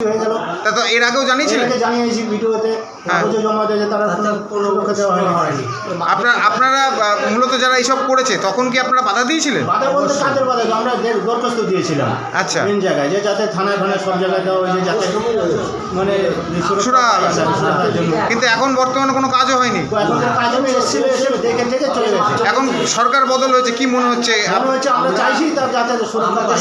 হয়ে গেল। তা তো এর আগেও জানিয়েছিলেন? জানিয়েছি ভিডিওতে, কাগজে জমা দিয়েছে, তারা কোনো লোক দেওয়া হয়নি। আপনারা মূলত যারা এইসব করেছে তখন কি আপনারা বাধা দিয়েছিলেন? বাধা বলতে কাদের বাধা? আমরা দরখাস্ত দিয়েছিলাম আচ্ছা মেন জায়গায়, যে যাতে থানায় সব জায়গায় দেওয়া হয়েছে, যাতে মানে কিন্তু এখন বর্তমানে কোনো কাজও হয়নি। এখন কাজ হবে, এসে দেখে থেকে চলে গেছে। এখন সরকার বদল হয়েছে, কি মনে হচ্ছে? আমরা চাইছি তার যাতে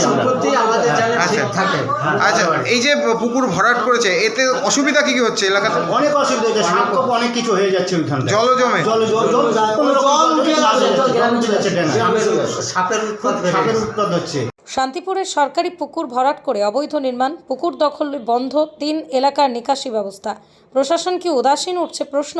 সম্পত্তি আমাদের ঠিক থাকে। আচ্ছা, এই যে পুকুর ভরাট করেছে এতে অসুবিধা কি কি হচ্ছে এলাকাতে? অনেক অসুবিধা হচ্ছে, সাপ অনেক কিছু হয়ে যাচ্ছে ওইখানে, জল জমে, সাপের উৎপাদ হচ্ছে। শান্তিপুরের সরকারি পুকুর ভরাট করে অবৈধ নির্মাণ, পুকুর দখল বন্ধ, 3 এলাকার নিকাশি ব্যবস্থা। প্রশাসন কি উদাসীন, উঠছে প্রশ্ন।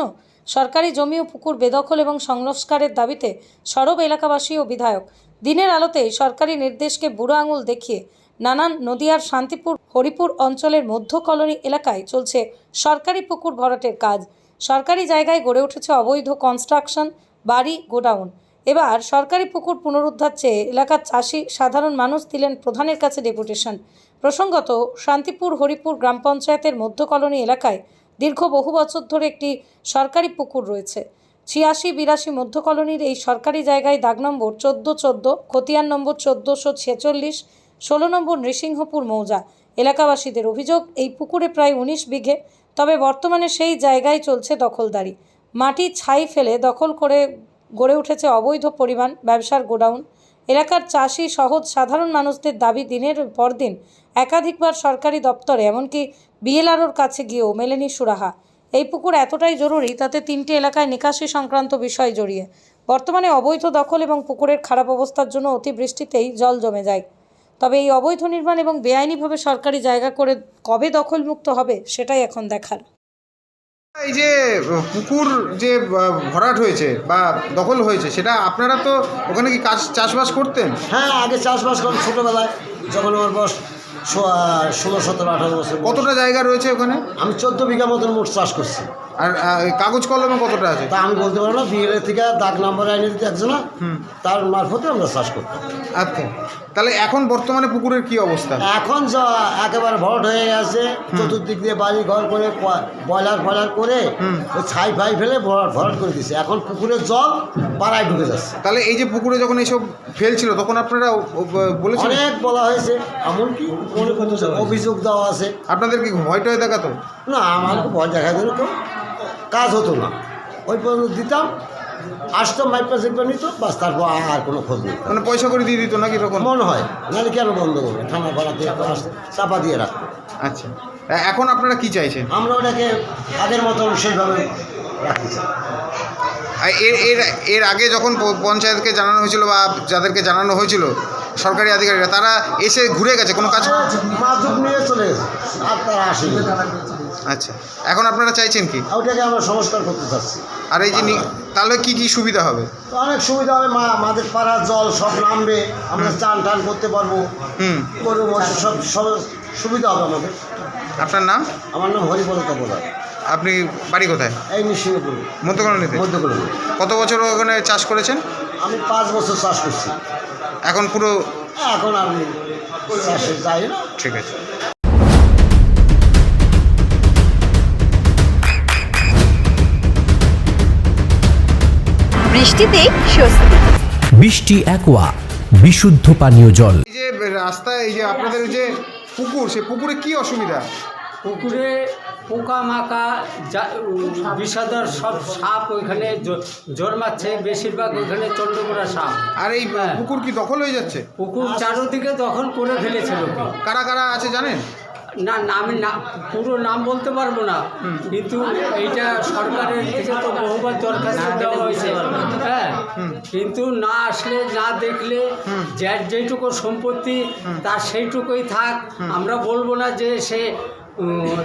সরকারি জমি ও পুকুর বেদখল এবং সংস্কারের দাবিতে সরব এলাকাবাসী ও বিধায়ক। দিনের আলোতে সরকারি নির্দেশকে বুড়ো আঙুল দেখিয়ে নানান নদিয়ার শান্তিপুর হরিপুর অঞ্চলের মধ্য কলোনি এলাকায় চলছে সরকারি পুকুর ভরাটের কাজ। সরকারি জায়গায় গড়ে উঠেছে অবৈধ কনস্ট্রাকশন, বাড়ি, গোডাউন। এবার সরকারি পুকুর পুনরুদ্ধার চেয়ে এলাকার চাষি সাধারণ মানুষ দিলেন প্রধানের কাছে ডেপুটেশন। প্রসঙ্গত, শান্তিপুর হরিপুর গ্রাম পঞ্চায়েতের মধ্য কলোনি এলাকায় দীর্ঘ বহু বছর ধরে একটি সরকারি পুকুর রয়েছে। 86-82 মধ্য কলোনির এই সরকারি জায়গায় দাগ নম্বর 1414, খতিয়ান নম্বর 1446, 16 নম্বর নৃসিংহপুর মৌজা। এলাকাবাসীদের অভিযোগ, এই পুকুরে প্রায় 19 বিঘে, তবে বর্তমানে সেই জায়গায় চলছে দখলদারি। মাটি ছাই ফেলে দখল করে গড়ে উঠেছে অবৈধ পরিমাণ ব্যবসার গোডাউন। এলাকার চাষি সহজ সাধারণ মানুষদের দাবি, দিনের পর দিন একাধিকবার সরকারি দপ্তরে এমনকি বিএলআরওর কাছে গিয়েও মেলেনি সুরাহা। এই পুকুর এতটাই জরুরি, তাতে 3টে এলাকায় নিকাশি সংক্রান্ত বিষয় জড়িয়ে। বর্তমানে অবৈধ দখল এবং পুকুরের খারাপ অবস্থার জন্য অতিবৃষ্টিতেই জল জমে যায়। তবে এই অবৈধ নির্মাণ এবং বেআইনিভাবে সরকারি জায়গা করে কবে দখলমুক্ত হবে সেটাই এখন দেখার। এই যে পুকুর যে ভরাট হয়েছে বা দখল হয়েছে, সেটা আপনারা তো ওখানে কি চাষবাস করতেন? হ্যাঁ, আগে চাষবাস করতাম ছোটোবেলায়, যখন আমার বয়স 16, 17, 18 বছর। কতটা জায়গা রয়েছে ওখানে? আমি 14 বিঘা মতন মোট চাষ করছি। আর কাগজ কলমে কতটা আছে তা আমি বলতে পারবো না, বিএলএ থেকে দাগ নাম্বার আইনে দিতে একজনা, তার মারফতে আমরা চাষ করতাম। আচ্ছা, তাহলে এখন বর্তমানে পুকুরের কি অবস্থা? এখন যা একেবারে ভরাট হয়ে গেছে, চতুর্দিক দিয়ে বাড়ি ঘর করে বয়লার করে ওই ছাই ফাই ফেলে ভরাট করে দিচ্ছে। এখন পুকুরের জল পাড়ায় ঢুকে যাচ্ছে। তাহলে এই যে পুকুরে যখন এইসব ফেলছিল তখন আপনারা বলেছেন? অনেক বলা হয়েছে, এমনকি অভিযোগ দেওয়া আছে। আপনাদের কি ভয় টয় দেখাতো? না, আমার ভয় দেখা দিল তো কাজ হতো না। ওই পর্যন্ত দিতাম, আসতো মাইপা চেপা নিত, বাস, তারপর আর কোনো খোঁজ নেই। মানে পয়সা করে দিয়ে দিত নাকি তখন? মনে হয়, নাহলে কেন বন্ধ করবে? থানা পাড়াতে চাপা দিয়ে রাখতো। আচ্ছা, এখন আপনারা কি চাইছেন? আমরা ওটাকে আগের মতন সেইভাবে রাখতে চাই। এর আগে যখন পঞ্চায়েতকে জানানো হয়েছিল বা যাদেরকে জানানো হয়েছিল সরকারি আধিকারিকরা, তারা এসে ঘুরে গেছে, কোনো কাজ মাদুক নিয়ে চলে গেছে, আর তারা আসেনি। আচ্ছা, এখন আপনারা চাইছেন কি? ওটাকে আমরা সংস্কার করতে চাচ্ছি। আর এই যে তাহলে কি কি সুবিধা হবে? তো অনেক সুবিধা হবে, আমাদের পাড়ার জল সব নামবে, আমরা চান টান করতে পারবো, গরু মশা সব সুবিধা হবে আমাদের। আপনার নাম? আমার নাম হরিপদ তপদার। আপনি বাড়ি কোথায়? এই নৃসিংহপুর মধ্যকলোনিতে। মধ্যকলোনি। কত বছর ওখানে চাষ করেছেন? আমি 5 বছর চাষ করছি। এখন পুরো এখন আমি চাষে যাই না। ঠিক আছে। বৃষ্টিতে স্বস্তি। বৃষ্টি অ্যাকোয়া, বিশুদ্ধ পানীয় জল। এই যে রাস্তায় এই যে আপনাদের যে পুকুর, সে পুকুরে কি অসুবিধা? পুকুরে পোকা মাকা বিষধর সব সাপ ওইখানে জন্মাচ্ছে, বেশিরভাগ ওইখানে চন্দ্রকোনা সাপ। আর এই পুকুর কি দখল হয়ে যাচ্ছে? পুকুর চারোদিকে দখল করে ফেলেছে লোকে। কারা কারা আছে জানেন? না, আমি না পুরো নাম বলতে পারবো না, কিন্তু এইটা সরকারের থেকে তো বহুবার দরখাস্ত দেওয়া হয়েছে। হ্যাঁ, কিন্তু না আসলে, না দেখলে, যার যেটুকু সম্পত্তি তার সেইটুকুই থাক। আমরা বলবো না যে সে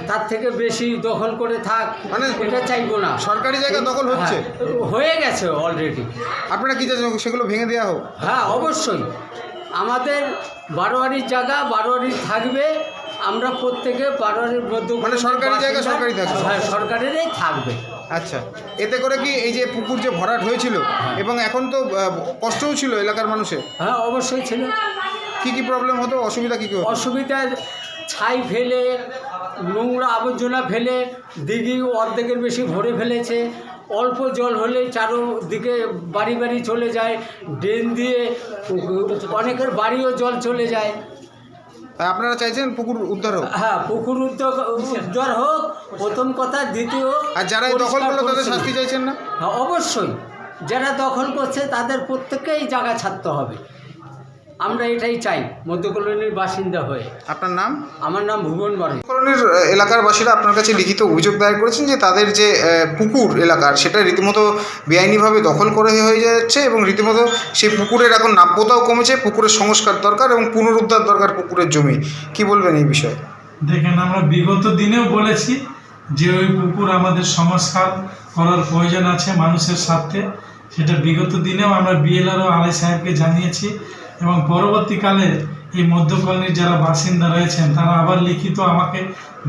তার থেকে বেশি দখল করে থাক, মানে এটা চাইবো না। সরকারি জায়গা দখল হচ্ছে, হয়ে গেছে অলরেডি। আপনারা কি চাইছেন সেগুলো ভেঙে দেওয়া হোক? হ্যাঁ, অবশ্যই। আমাদের বারোয়ারির জায়গা বারোয়ারি থাকবে, আমরা প্রত্যেকে বারোয়ারির মধ্যে, মানে সরকারি জায়গা সরকারি থাকবে। হ্যাঁ, সরকারেরই থাকবে। আচ্ছা, এতে করে কি এই যে পুকুর যে ভরাট হয়েছিল এবং এখন তো কষ্টও ছিল এলাকার মানুষের? হ্যাঁ, অবশ্যই ছিল। কি কি প্রবলেম হতো, অসুবিধা কি কি হতো? অসুবিধা ছাই ফেলে নোংরা আবর্জনা ফেলে দিঘি অর্ধেকের বেশি ভরে ফেলেছে। অল্প জল হলে চারোদিকে বাড়ি বাড়ি চলে যায়, ড্রেন দিয়ে অনেকের বাড়িও জল চলে যায়। তাই আপনারা চাইছেন পুকুর উদ্ধার হোক? হ্যাঁ, পুকুর উদ্ধার হোক প্রথম কথা। দ্বিতীয়, আর যারা এই দখল করলো তাদের শাস্তি চাইছেন না? হ্যাঁ, অবশ্যই যারা দখল করছে তাদের প্রত্যেককেই জায়গা ছাড়তে হবে। আমরা এটাই চাই মধ্য কলোনির বাসিন্দা হয়ে। আপনার নাম? আমার নাম ভুবন বাড়ি। কলোনির এলাকার বাসীরা আপনার কাছে লিখিত অভিযোগ দায়ের করেছেন যে তাদের যে পুকুর এলাকার সেটা রীতিমতো বেআইনিভাবে দখল করে হয়ে যাচ্ছে এবং রীতিমতো সেই পুকুরের এখন নাব্যতাও কমেছে। পুকুরের সংস্কার দরকার এবং পুনরুদ্ধার দরকার পুকুরের জমি। কি বলবেন এই বিষয়ে? দেখেন, আমরা বিগত দিনেও বলেছি যে ওই পুকুর আমাদের সংস্কার করার প্রয়োজন আছে মানুষের স্বার্থে। সেটা বিগত দিনেও আমরা বিএলআর ও আলাই সাহেবকে জানিয়েছি এবং পরবর্তীকালে এই মধ্য কলোনির যারা বাসিন্দা রয়েছেন তারা আবার লিখিত আমাকে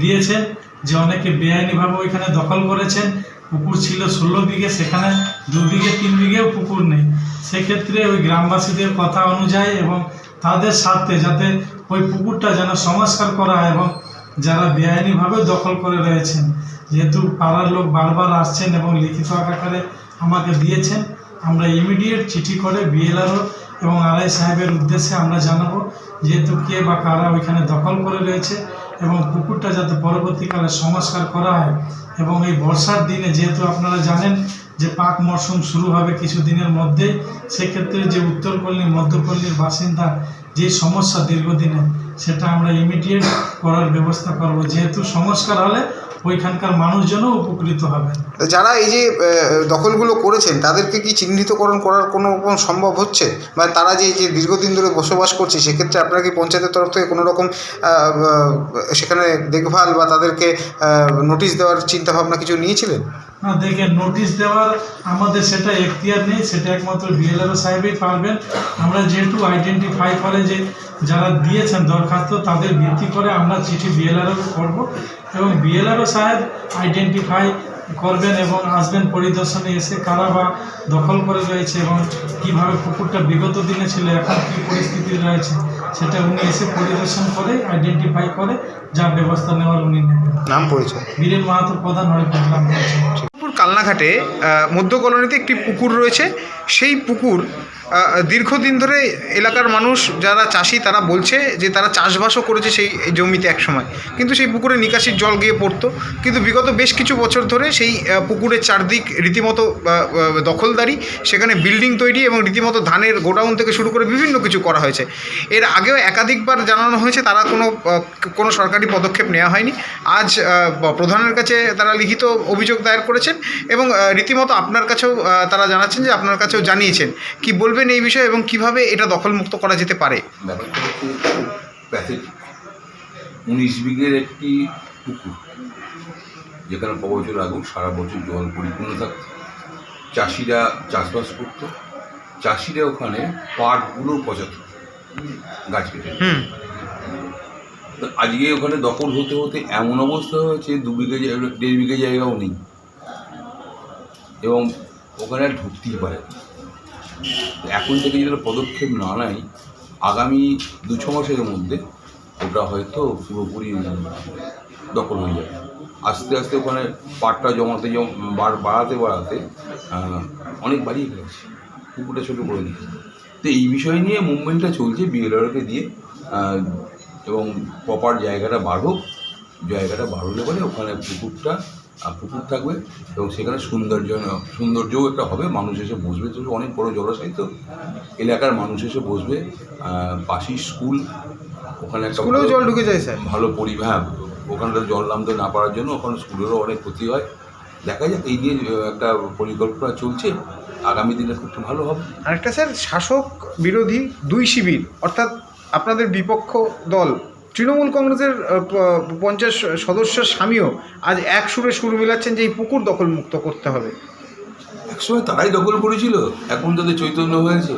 দিয়েছেন যে অনেকে বেআইনিভাবে ওইখানে দখল করেছেন। পুকুর ছিল 16 বিঘে, সেখানে 2 বিঘে 3 বিঘেও পুকুর নেই। সেক্ষেত্রে ওই গ্রামবাসীদের কথা অনুযায়ী এবং তাদের স্বার্থে যাতে ওই পুকুরটা যেন সংস্কার করা হয় এবং যারা বেআইনিভাবে দখল করে রয়েছেন, যেহেতু পাড়ার লোক বারবার আসছেন এবং লিখিত আকারে আমাকে দিয়েছেন, আমরা ইমিডিয়েট চিঠি করে বিএলআরও এবং আলাই সাহেবের উদ্দেশ্যে আমরা জানাবো যেহেতু কে বা কারা ওইখানে দখল করে রয়েছে এবং পুকুরটা যাতে পরবর্তীকালে সংস্কার করা হয়। এবং এই বর্ষার দিনে যেহেতু আপনারা জানেন যে পাক মরশুম শুরু হবে কিছুদিনের মধ্যেই, সেক্ষেত্রে যে উত্তর কলোনি মধ্য কলোনির বাসিন্দা যে সমস্যা দীর্ঘদিনে, সেটা আমরা ইমিডিয়েট করার ব্যবস্থা করব। যেহেতু সংস্কার হলে ওইখানকার মানুষজনও উপকৃত হবে। যারা এই যে দখলগুলো করেছেন তাদেরকে কি চিহ্নিতকরণ করার কোনো রকম সম্ভব হচ্ছে? বা তারা যে দীর্ঘদিন ধরে বসবাস করছে সেক্ষেত্রে আপনারা কি পঞ্চায়েতের তরফ থেকে কোনো রকম সেখানে দেখভাল বা তাদেরকে নোটিশ দেওয়ার চিন্তাভাবনা কিছু নিয়েছিলেন? না, দেখেন, নোটিশ দেওয়ার আমাদের সেটা এখতিয়ার নেই, সেটা একমাত্র বিএলআরও সাহেবই পারবেন। আমরা যেহেতু আইডেন্টিফাই করে যে যারা দিয়েছেন দরখাস্ত তাদের ভিত্তি করে আমরা চিঠি বিএলআরও করব এবং বিএলআরও সাহেব আইডেন্টিফাই করবেন এবং আসবেন পরিদর্শনে এসে কারা বা দখল করে রয়েছে এবং কীভাবে পুকুরটা বিগত দিনে ছিল এখন কী পরিস্থিতি রয়েছে সেটা উনি এসে পরিদর্শন করে আইডেন্টিফাই করে যা ব্যবস্থা নেওয়ার উনি নেবেন। নাম পরিচয়? বীরেন মাহাতো, প্রধান হরিপুর গ্রাম পঞ্চায়েত। কালনাঘাটে মধ্য কলোনিতে একটি পুকুর রয়েছে। সেই পুকুর দীর্ঘদিন ধরে এলাকার মানুষ যারা চাষি তারা বলছে যে তারা চাষবাসও করেছে সেই জমিতে একসময়, কিন্তু সেই পুকুরে নিকাশির জল গিয়ে পড়তো। কিন্তু বিগত বেশ কিছু বছর ধরে সেই পুকুরের চারদিক রীতিমতো দখলদারি, সেখানে বিল্ডিং তৈরি এবং রীতিমতো ধানের গোডাউন থেকে শুরু করে বিভিন্ন কিছু করা হয়েছে। এর আগেও একাধিকবার জানানো হয়েছে, তারা কোনো সরকারি পদক্ষেপ নেওয়া হয়নি। আজ প্রধানের কাছে তারা লিখিত অভিযোগ দায়ের করেছেন এবং রীতিমতো আপনার কাছেও তারা জানাচ্ছেন যে আপনার কাছেও জানিয়েছেন। কি বলবেন এই বিষয়ে এবং কিভাবে এটা দখলমুক্ত করা যেতে পারে? ব্যাপারটা হচ্ছে প্যাথেটিক। 19 বিঘের একটি পুকুর যেখানে বছর আগুন সারা বছর জল পরিপূর্ণ থাকত, চাষিরা চাষবাস করত, চাষিরা ওখানে পাটগুলো পচাত গাছ কেটে। তো আজকে ওখানে দখল হতে হতে এমন অবস্থা হয়েছে 2 বিঘে 1.5 বিঘে জায়গাও নেই এবং ওখানে আর ঢুকতেই পারে। এখন থেকে যদি পদক্ষেপ না নেয় আগামী 2-6 মাসের মধ্যে ওটা হয়তো পুরোপুরি দখল হয়ে যাবে। আস্তে আস্তে ওখানে পাটটা জমাতে বাড়াতে অনেক বাড়িয়ে ফেলেছে, পুকুরটা ছোটো করে দিয়েছে। তো এই বিষয় নিয়ে মুভমেন্টটা চলছে বিএলআরকে দিয়ে এবং প্রপার জায়গাটা বাড়ুক। জায়গাটা বাড়লে পরে ওখানে পুকুর থাকবে এবং সেখানে সৌন্দর্যও একটা হবে। মানুষ এসে বসবে, তো অনেক বড় জলাশয়, তো এলাকার মানুষ এসে বসবে। পাশেই স্কুল, ওখানে একটা জল ঢুকে যায় স্যার, ভালো পরিবেশ। ওখানটা জল নামতে না পারার জন্য ওখানে স্কুলেরও অনেক ক্ষতি হয়। দেখা যাক, এই নিয়ে একটা পরিকল্পনা চলছে, আগামী দিনে খুব ভালো হবে। আরেকটা স্যার, শাসক বিরোধী 2 শিবির অর্থাৎ আপনাদের বিপক্ষ দল তৃণমূল কংগ্রেসের 50 সদস্যের স্বামীও আজ এক সুরে সুর মিলাচ্ছেন যে এই পুকুর দখলমুক্ত করতে হবে। একসময় তারাই দখল করেছিল, এখন তাদের চৈতন্য হয়েছে।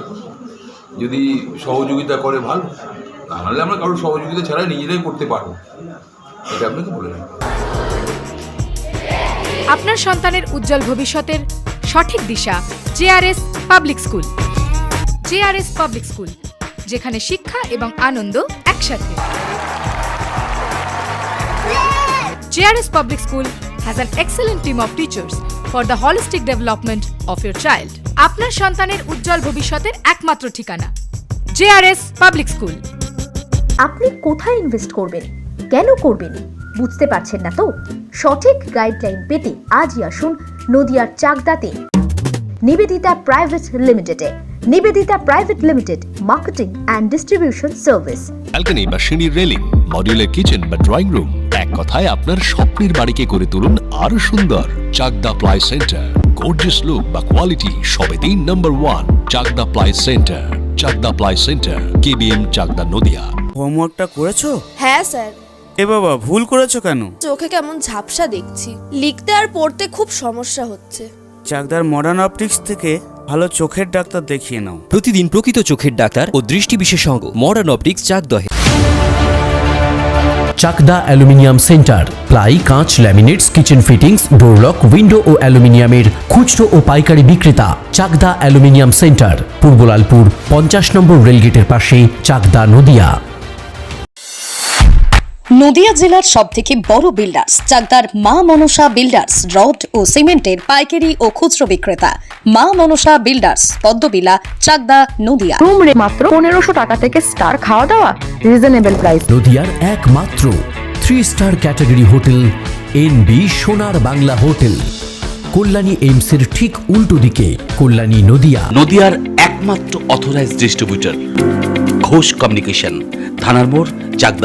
যদি সহযোগিতা করে ভালো, নাহলে আমরা কারোর সহযোগিতা ছাড়া নিজেরাই করতে পারবো, এটা আপনাকে বলে রাখবো। আপনার সন্তানের উজ্জ্বল ভবিষ্যতের সঠিক দিশা JRS public school. JRS public school, যেখানে শিক্ষা এবং আনন্দ একসাথে। JRS Public School has an excellent team of teachers for the holistic development of your child. আপনার সন্তানের উজ্জ্বল ভবিষ্যতের একমাত্র ঠিকানা JRS Public School. আপনি কোথায় ইনভেস্ট করবেন, কেন করবেন বুঝতে পারছেন না তো? সঠিক গাইডলাইন পেতে আজই আসুন নদিয়ার চাকদাতে নিবেদিতা প্রাইভেট লিমিটেডে। Nivedita private limited, marketing and distribution service. Balcony বা সিঁড়ির রেলিং, মডিউলার কিচেন বা ড্রয়িং রুম, এক কথায় আপনার স্বপ্নের বাড়িকে করে তুলুন আরো সুন্দর। Chakdah ply centre, gorgeous look বা কোয়ালিটি সবেতেই number 1। Chakdah ply centre, Chakdah ply centre, KBM Chakdah Nadia. হোমওয়ার্কটা করেছো? হ্যাঁ স্যার। এ বাবা, ভুল করেছো কেন? চোখে কেমন ঝাপসা দেখছি, লিখতে আর পড়তে খুব সমস্যা হচ্ছে। চাকদার মডার্ন অপটিক্স থেকে ভালো চোখের ডাক্তার দেখিয়ে নাও। প্রতিদিন প্রকৃত চোখের ডাক্তার ও দৃষ্টি বিশেষজ্ঞ মডার্ন অপটিক্স চাকদহে। চাকদা অ্যালুমিনিয়াম সেন্টার, প্লাই, কাঁচ, laminates, kitchen fittings, door lock, window ও অ্যালুমিনিয়ামের খুচরো ও পাইকারি বিক্রেতা। চাকদা অ্যালুমিনিয়াম সেন্টার, পূর্বলালপুর 50 নম্বর রেলগেটের পাশে, চাকদা নদিয়া। নদিয়া জেলার সবথেকে বড় বিল্ডার্স চাকদার মা মনসা বিল্ডার্স, রড ও সিমেন্টের পাইকারি ও খুচরো বিক্রেতা। মা মনসা বিল্ডার্স, পদ্মবিলা, চাকদা নদিয়া। রুম রে মাত্র 1500 টাকা থেকে স্টার, খাওয়া দাওয়া রিজনেবল প্রাইস। নদিয়ার একমাত্র 3 স্টার ক্যাটাগরি হোটেল NB সোনার বাংলা হোটেল, কল্যাণী এইমসের ঠিক উল্টো দিকে, কল্যাণী নদিয়া। নদিয়ার একমাত্র অথরাইজড ডিস্ট্রিবিউটর ঘোষ কমিউনিকেশন, থানার মোড়, চাকদা